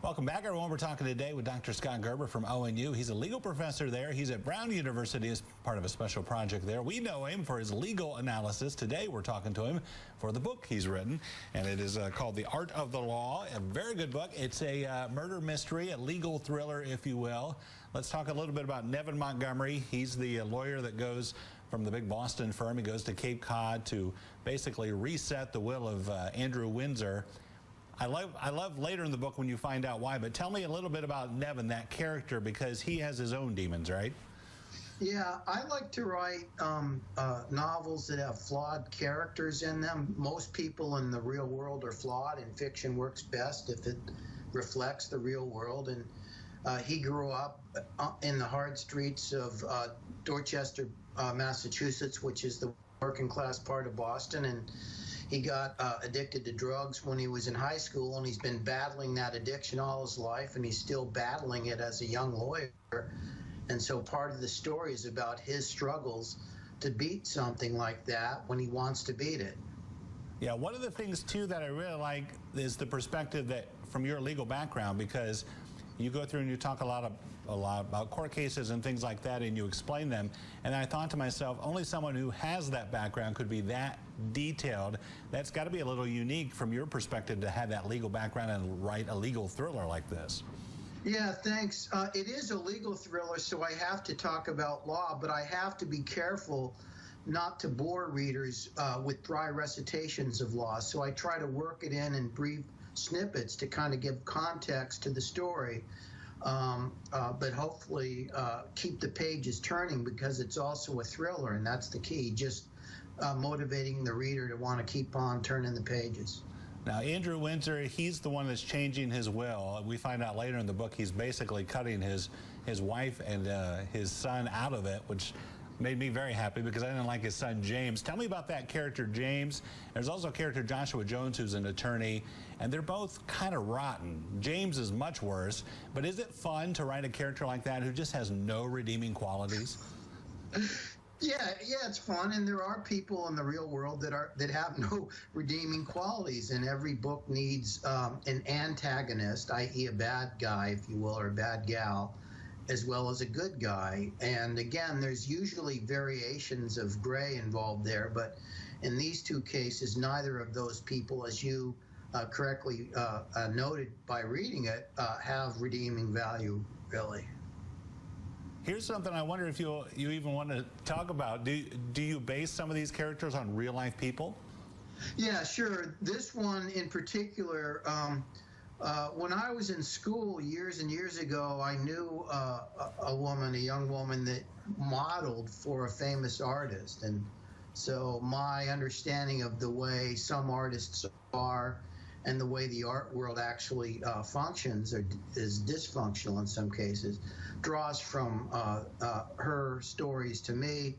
Welcome back, everyone. We're talking today with Dr. Scott Gerber from ONU. He's a legal professor there. He's at Brown University as part of a special project there. We know him for his legal analysis. Today, we're talking to him for the book he's written, and it is called The Art of the Law, a very good book. It's a murder mystery, a legal thriller, if you will. Let's talk a little bit about Nevin Montgomery. He's the lawyer that goes from the big Boston firm. He goes to Cape Cod to basically reset the will of Andrew Windsor. I love later in the book when you find out why, but tell me a little bit about Nevin, that character, because he has his own demons, right? Yeah, I like to write novels that have flawed characters in them. Most people in the real world are flawed, and fiction works best if it reflects the real world. And he grew up in the hard streets of Dorchester, Massachusetts, which is the working class part of Boston, and he got addicted to drugs when he was in high school, and he's been battling that addiction all his life, and he's still battling it as a young lawyer. And so part of the story is about his struggles to beat something like that when he wants to beat it. Yeah, one of the things, too, that I really like is the perspective that from your legal background, because you go through and you talk a lot about court cases and things like that, and you explain them. And I thought to myself, only someone who has that background could be that detailed. That's got to be a little unique from your perspective to have that legal background and write a legal thriller like this. Yeah, thanks. It is a legal thriller, so I have to talk about law, but I have to be careful not to bore readers with dry recitations of law. So I try to work it in brief snippets to kind of give context to the story, but hopefully keep the pages turning, because it's also a thriller, and that's the key, just motivating the reader to want to keep on turning the pages. Now, Andrew Windsor, he's the one that's changing his will. We find out later in the book he's basically cutting his wife and his son out of it, which made me very happy because I didn't like his son, James. Tell me about that character, James. There's also a character, Joshua Jones, who's an attorney, and they're both kind of rotten. James is much worse, but is it fun to write a character like that who just has no redeeming qualities? Yeah, it's fun, and there are people in the real world that have no redeeming qualities, and every book needs an antagonist, i.e. a bad guy, if you will, or a bad gal, as well as a good guy. And again, there's usually variations of gray involved there, but in these two cases, neither of those people, as you correctly noted by reading it, have redeeming value, really. Here's something I wonder if you even want to talk about. Do you base some of these characters on real life people? Yeah, sure. This one in particular, when I was in school years and years ago, I knew a young woman that modeled for a famous artist. And so my understanding of the way some artists are and the way the art world actually functions, or is dysfunctional in some cases, draws from her stories to me,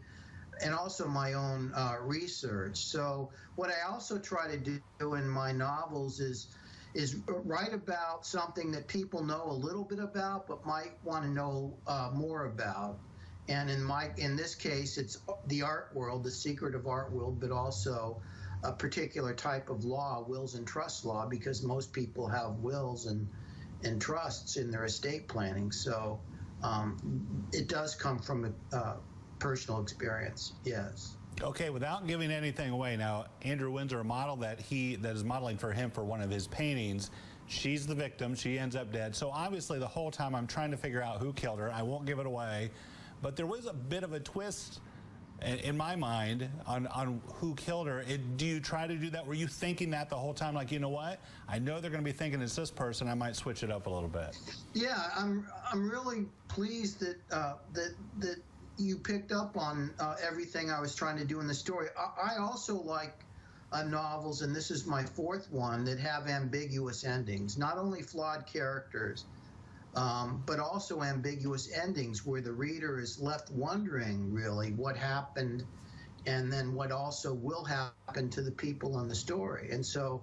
and also my own research. So what I also try to do in my novels is write about something that people know a little bit about but might want to know more about. And in this case, it's the art world, the secret of art world, but also a particular type of law, wills and trust law, because most people have wills and trusts in their estate planning. So it does come from a personal experience, yes. Okay, without giving anything away, now Andrew Windsor, a model that is modeling for him for one of his paintings, she's the victim. She ends up dead. So obviously the whole time I'm trying to figure out who killed her. I won't give it away, but there was a bit of a twist in my mind on who killed her. Do you try to do that? Were you thinking that the whole time, like, you know what, I know they're going to be thinking it's this person, I might switch it up a little bit? Yeah, I'm really pleased that you picked up on everything I was trying to do in the story. I also like novels, and this is my fourth one, that have ambiguous endings, not only flawed characters, but also ambiguous endings where the reader is left wondering really what happened, and then what also will happen to the people in the story. And so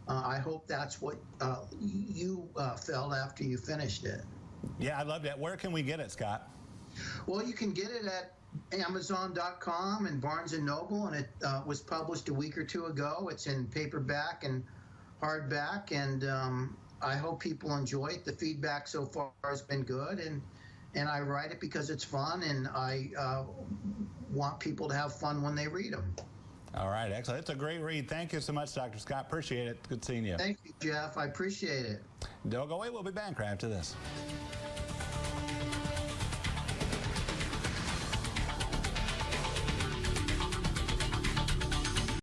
I hope that's what you felt after you finished it. Yeah, I love that. Where can we get it, Scott? Well, you can get it at Amazon.com and Barnes & Noble, and it was published a week or two ago. It's in paperback and hardback, and I hope people enjoy it. The feedback so far has been good, and I write it because it's fun, and I want people to have fun when they read them. All right, excellent. It's a great read. Thank you so much, Dr. Scott. Appreciate it. Good seeing you. Thank you, Jeff. I appreciate it. Don't go away. We'll be back right after this.